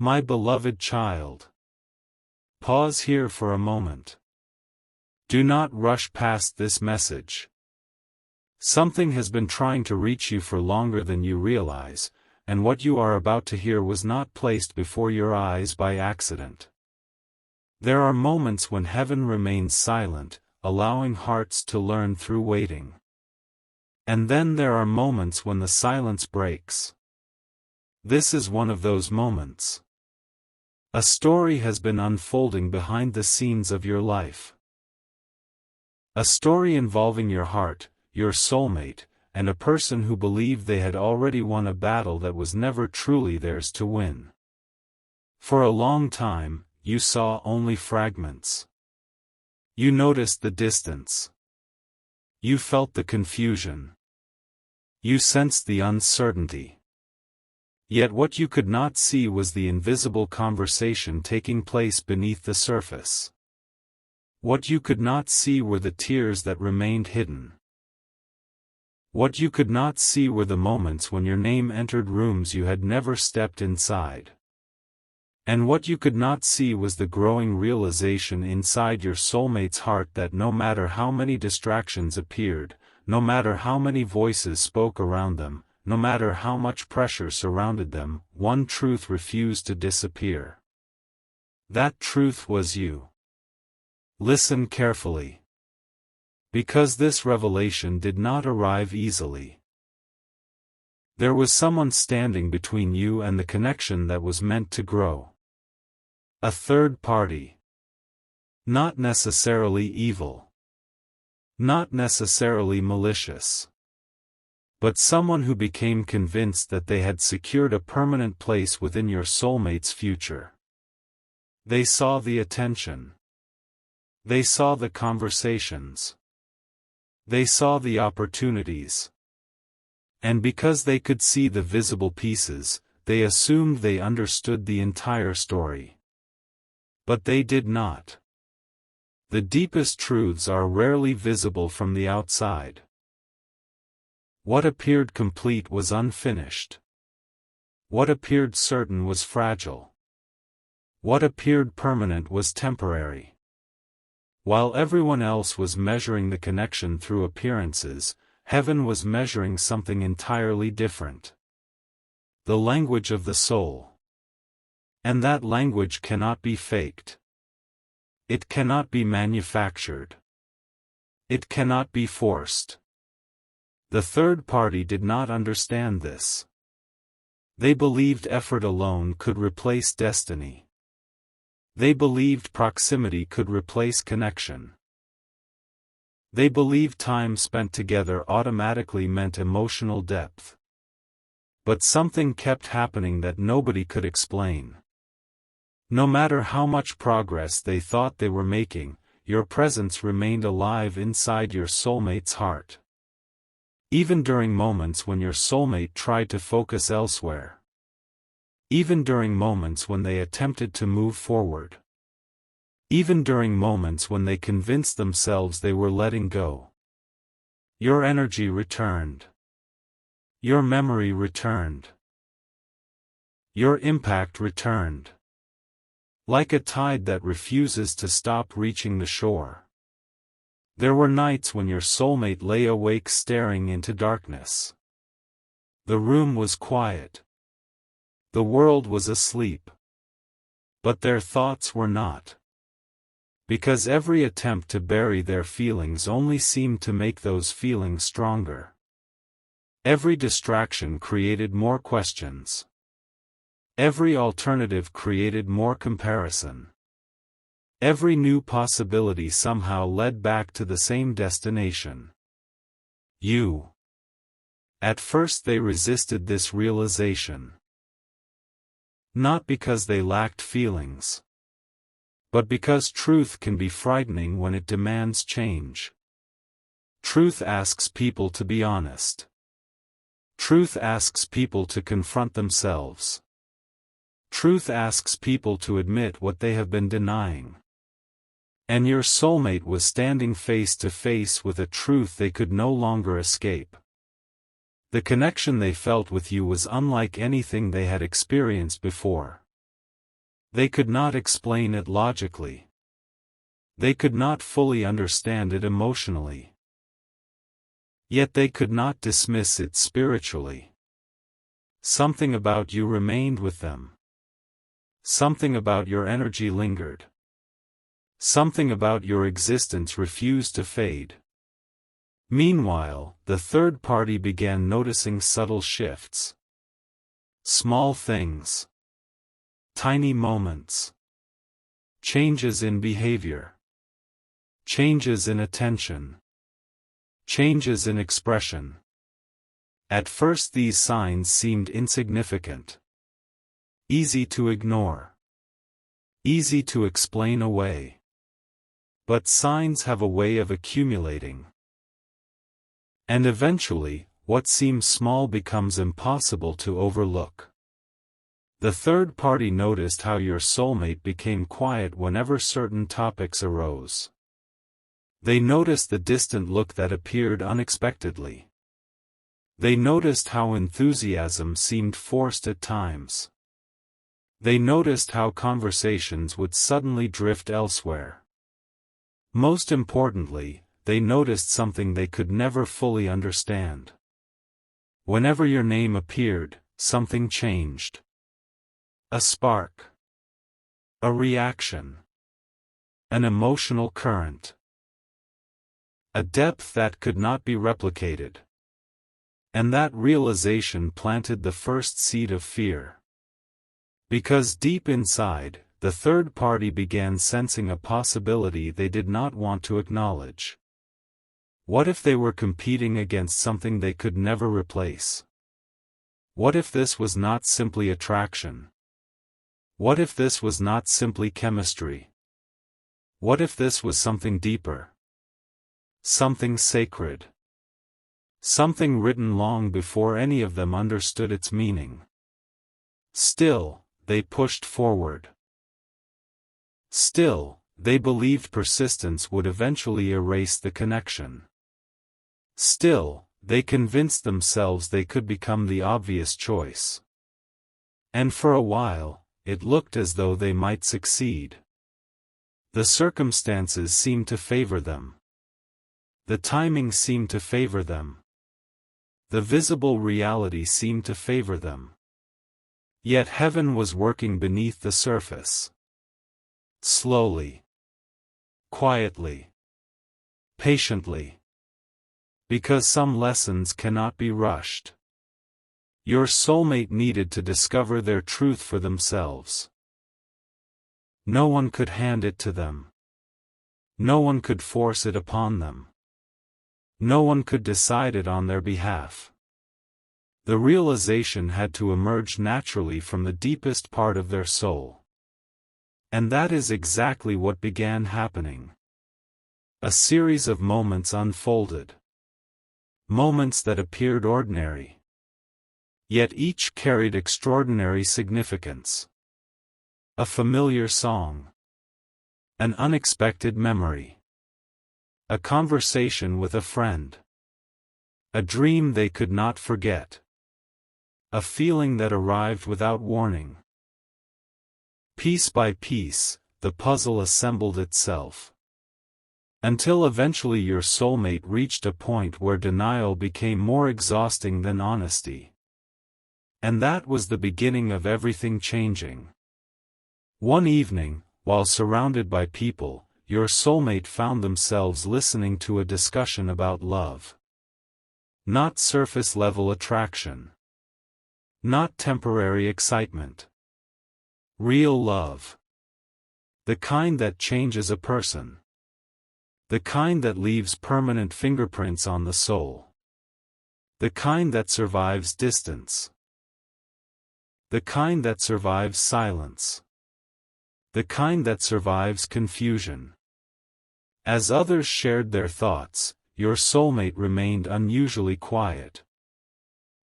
My beloved child. Pause here for a moment. Do not rush past this message. Something has been trying to reach you for longer than you realize, and what you are about to hear was not placed before your eyes by accident. There are moments when heaven remains silent, allowing hearts to learn through waiting. And then there are moments when the silence breaks. This is one of those moments. A story has been unfolding behind the scenes of your life. A story involving your heart, your soulmate, and a person who believed they had already won a battle that was never truly theirs to win. For a long time, you saw only fragments. You noticed the distance. You felt the confusion. You sensed the uncertainty. Yet what you could not see was the invisible conversation taking place beneath the surface. What you could not see were the tears that remained hidden. What you could not see were the moments when your name entered rooms you had never stepped inside. And what you could not see was the growing realization inside your soulmate's heart that no matter how many distractions appeared, no matter how many voices spoke around them, no matter how much pressure surrounded them, one truth refused to disappear. That truth was you. Listen carefully. Because this revelation did not arrive easily. There was someone standing between you and the connection that was meant to grow. A third party. Not necessarily evil. Not necessarily malicious. But someone who became convinced that they had secured a permanent place within your soulmate's future. They saw the attention. They saw the conversations. They saw the opportunities. And because they could see the visible pieces, they assumed they understood the entire story. But they did not. The deepest truths are rarely visible from the outside. What appeared complete was unfinished. What appeared certain was fragile. What appeared permanent was temporary. While everyone else was measuring the connection through appearances, heaven was measuring something entirely different. The language of the soul. And that language cannot be faked. It cannot be manufactured. It cannot be forced. The third party did not understand this. They believed effort alone could replace destiny. They believed proximity could replace connection. They believed time spent together automatically meant emotional depth. But something kept happening that nobody could explain. No matter how much progress they thought they were making, your presence remained alive inside your soulmate's heart. Even during moments when your soulmate tried to focus elsewhere. Even during moments when they attempted to move forward. Even during moments when they convinced themselves they were letting go. Your energy returned. Your memory returned. Your impact returned. Like a tide that refuses to stop reaching the shore. There were nights when your soulmate lay awake staring into darkness. The room was quiet. The world was asleep. But their thoughts were not. Because every attempt to bury their feelings only seemed to make those feelings stronger. Every distraction created more questions. Every alternative created more comparison. Every new possibility somehow led back to the same destination. You. At first they resisted this realization. Not because they lacked feelings. But because truth can be frightening when it demands change. Truth asks people to be honest. Truth asks people to confront themselves. Truth asks people to admit what they have been denying. And your soulmate was standing face to face with a truth they could no longer escape. The connection they felt with you was unlike anything they had experienced before. They could not explain it logically. They could not fully understand it emotionally. Yet they could not dismiss it spiritually. Something about you remained with them. Something about your energy lingered. Something about your existence refused to fade. Meanwhile, the third party began noticing subtle shifts. Small things. Tiny moments. Changes in behavior. Changes in attention. Changes in expression. At first these signs seemed insignificant. Easy to ignore. Easy to explain away. But signs have a way of accumulating. And eventually, what seems small becomes impossible to overlook. The third party noticed how your soulmate became quiet whenever certain topics arose. They noticed the distant look that appeared unexpectedly. They noticed how enthusiasm seemed forced at times. They noticed how conversations would suddenly drift elsewhere. Most importantly, they noticed something they could never fully understand. Whenever your name appeared, something changed. A spark. A reaction. An emotional current. A depth that could not be replicated. And that realization planted the first seed of fear. Because deep inside, the third party began sensing a possibility they did not want to acknowledge. What if they were competing against something they could never replace? What if this was not simply attraction? What if this was not simply chemistry? What if this was something deeper? Something sacred. Something written long before any of them understood its meaning. Still, they pushed forward. Still, they believed persistence would eventually erase the connection. Still, they convinced themselves they could become the obvious choice. And for a while, it looked as though they might succeed. The circumstances seemed to favor them. The timing seemed to favor them. The visible reality seemed to favor them. Yet heaven was working beneath the surface. Slowly. Quietly. Patiently. Because some lessons cannot be rushed. Your soulmate needed to discover their truth for themselves. No one could hand it to them. No one could force it upon them. No one could decide it on their behalf. The realization had to emerge naturally from the deepest part of their soul. And that is exactly what began happening. A series of moments unfolded. Moments that appeared ordinary. Yet each carried extraordinary significance. A familiar song. An unexpected memory. A conversation with a friend. A dream they could not forget. A feeling that arrived without warning. Piece by piece, the puzzle assembled itself. Until eventually your soulmate reached a point where denial became more exhausting than honesty. And that was the beginning of everything changing. One evening, while surrounded by people, your soulmate found themselves listening to a discussion about love. Not surface-level attraction. Not temporary excitement. Real love. The kind that changes a person. The kind that leaves permanent fingerprints on the soul. The kind that survives distance. The kind that survives silence. The kind that survives confusion. As others shared their thoughts, your soulmate remained unusually quiet.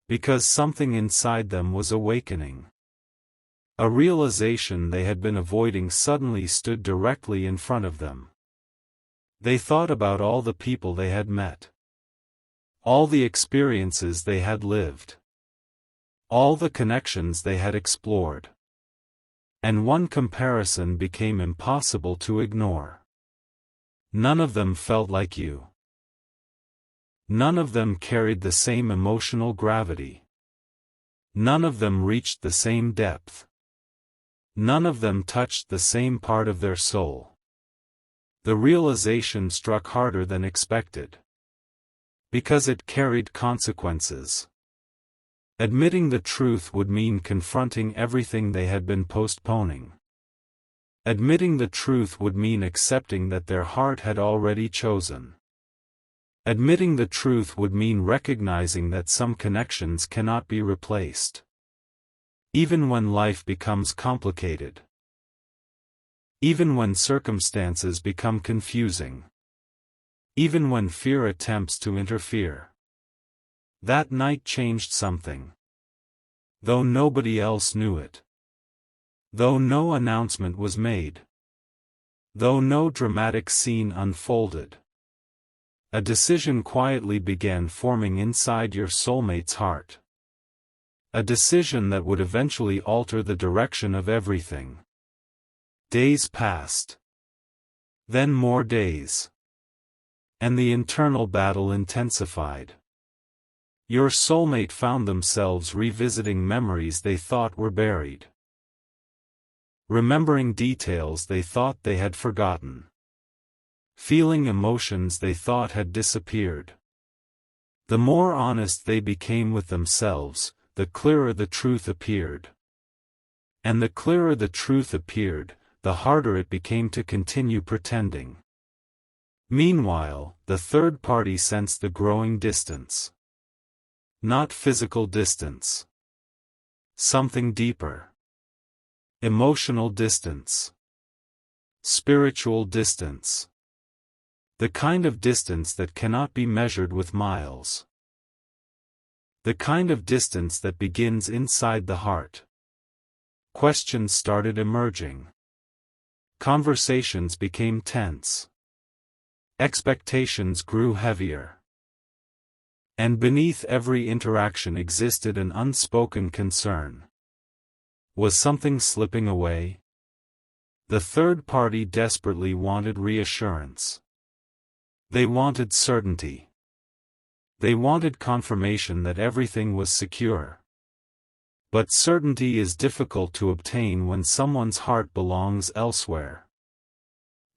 Because something inside them was awakening. A realization they had been avoiding suddenly stood directly in front of them. They thought about all the people they had met. All the experiences they had lived. All the connections they had explored. And one comparison became impossible to ignore. None of them felt like you. None of them carried the same emotional gravity. None of them reached the same depth. None of them touched the same part of their soul. The realization struck harder than expected. Because it carried consequences. Admitting the truth would mean confronting everything they had been postponing. Admitting the truth would mean accepting that their heart had already chosen. Admitting the truth would mean recognizing that some connections cannot be replaced. Even when life becomes complicated. Even when circumstances become confusing. Even when fear attempts to interfere. That night changed something. Though nobody else knew it. Though no announcement was made. Though no dramatic scene unfolded. A decision quietly began forming inside your soulmate's heart. A decision that would eventually alter the direction of everything. Days passed. Then more days. And the internal battle intensified. Your soulmate found themselves revisiting memories they thought were buried. Remembering details they thought they had forgotten. Feeling emotions they thought had disappeared. The more honest they became with themselves, the clearer the truth appeared. And the clearer the truth appeared, the harder it became to continue pretending. Meanwhile, the third party sensed the growing distance. Not physical distance. Something deeper. Emotional distance. Spiritual distance. The kind of distance that cannot be measured with miles. The kind of distance that begins inside the heart. Questions started emerging. Conversations became tense. Expectations grew heavier. And beneath every interaction existed an unspoken concern. Was something slipping away? The third party desperately wanted reassurance. They wanted certainty. They wanted confirmation that everything was secure. But certainty is difficult to obtain when someone's heart belongs elsewhere.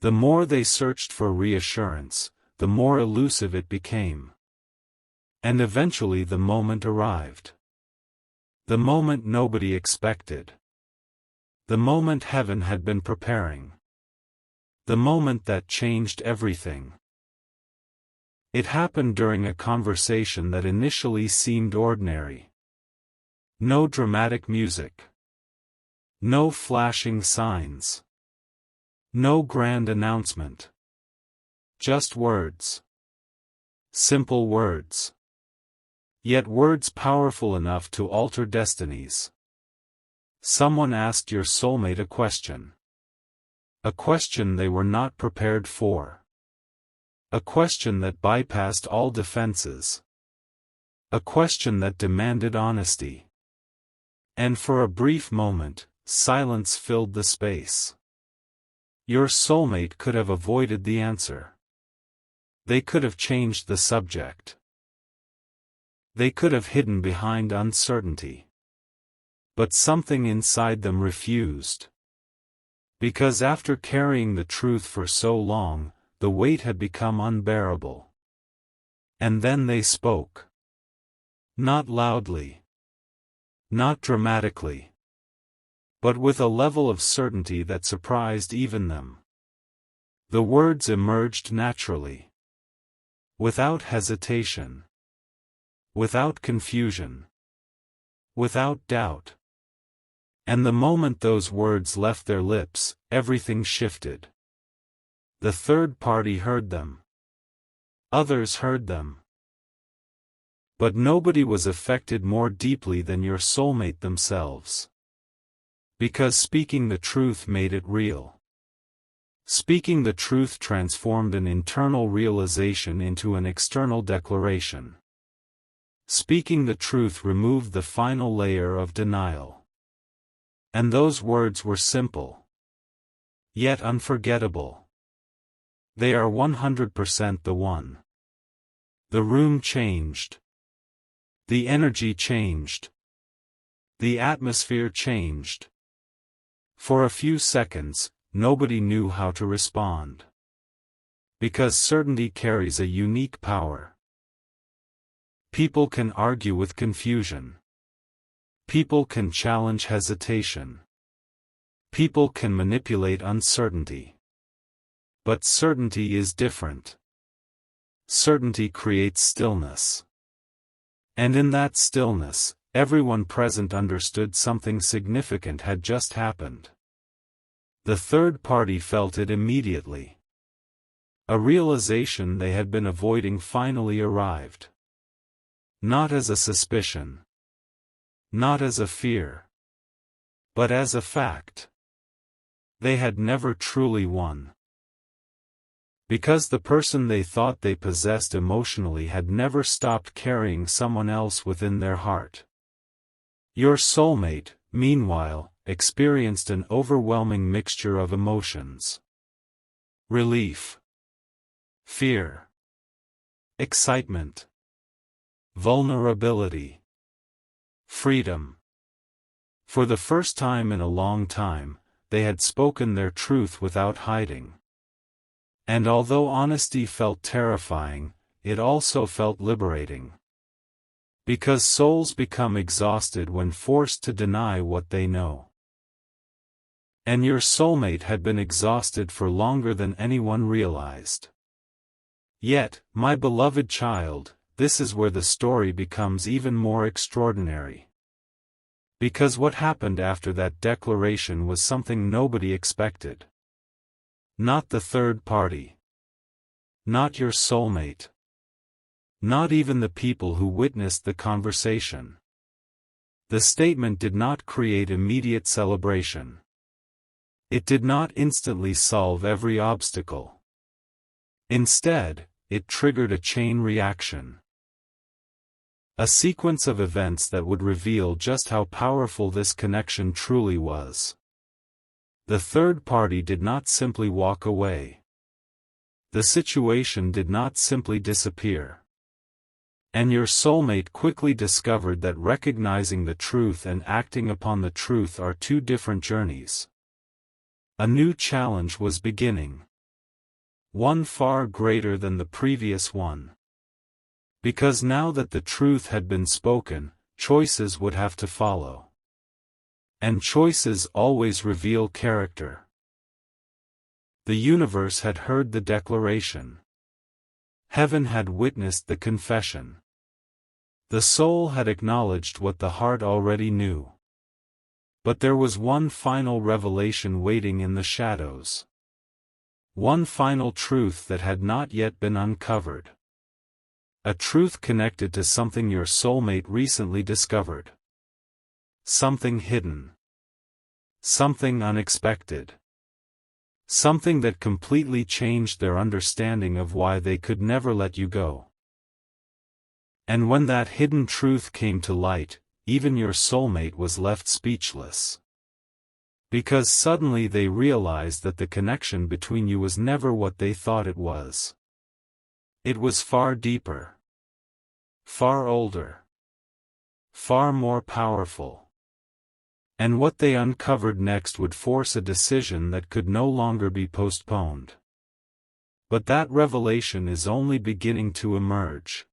The more they searched for reassurance, the more elusive it became. And eventually the moment arrived. The moment nobody expected. The moment heaven had been preparing. The moment that changed everything. It happened during a conversation that initially seemed ordinary. No dramatic music. No flashing signs. No grand announcement. Just words. Simple words. Yet words powerful enough to alter destinies. Someone asked your soulmate a question. A question they were not prepared for. A question that bypassed all defenses. A question that demanded honesty. And for a brief moment, silence filled the space. Your soulmate could have avoided the answer. They could have changed the subject. They could have hidden behind uncertainty. But something inside them refused. Because after carrying the truth for so long, the weight had become unbearable. And then they spoke. Not loudly. Not dramatically. But with a level of certainty that surprised even them. The words emerged naturally. Without hesitation. Without confusion. Without doubt. And the moment those words left their lips, everything shifted. The third party heard them. Others heard them. But nobody was affected more deeply than your soulmate themselves. Because speaking the truth made it real. Speaking the truth transformed an internal realization into an external declaration. Speaking the truth removed the final layer of denial. And those words were simple, yet unforgettable. They are 100% the one. The room changed. The energy changed. The atmosphere changed. For a few seconds, nobody knew how to respond. Because certainty carries a unique power. People can argue with confusion. People can challenge hesitation. People can manipulate uncertainty. But certainty is different. Certainty creates stillness. And in that stillness, everyone present understood something significant had just happened. The third party felt it immediately. A realization they had been avoiding finally arrived. Not as a suspicion. Not as a fear. But as a fact. They had never truly won. Because the person they thought they possessed emotionally had never stopped carrying someone else within their heart. Your soulmate, meanwhile, experienced an overwhelming mixture of emotions. Relief. Fear. Excitement. Vulnerability. Freedom. For the first time in a long time, they had spoken their truth without hiding. And although honesty felt terrifying, it also felt liberating. Because souls become exhausted when forced to deny what they know. And your soulmate had been exhausted for longer than anyone realized. Yet, my beloved child, this is where the story becomes even more extraordinary. Because what happened after that declaration was something nobody expected. Not the third party. Not your soulmate. Not even the people who witnessed the conversation. The statement did not create immediate celebration. It did not instantly solve every obstacle. Instead, it triggered a chain reaction. A sequence of events that would reveal just how powerful this connection truly was. The third party did not simply walk away. The situation did not simply disappear. And your soulmate quickly discovered that recognizing the truth and acting upon the truth are two different journeys. A new challenge was beginning. One far greater than the previous one. Because now that the truth had been spoken, choices would have to follow. And choices always reveal character. The universe had heard the declaration. Heaven had witnessed the confession. The soul had acknowledged what the heart already knew. But there was one final revelation waiting in the shadows. One final truth that had not yet been uncovered. A truth connected to something your soulmate recently discovered. Something hidden. Something unexpected. Something that completely changed their understanding of why they could never let you go. And when that hidden truth came to light, even your soulmate was left speechless. Because suddenly they realized that the connection between you was never what they thought it was. It was far deeper. Far older. Far more powerful. And what they uncovered next would force a decision that could no longer be postponed. But that revelation is only beginning to emerge.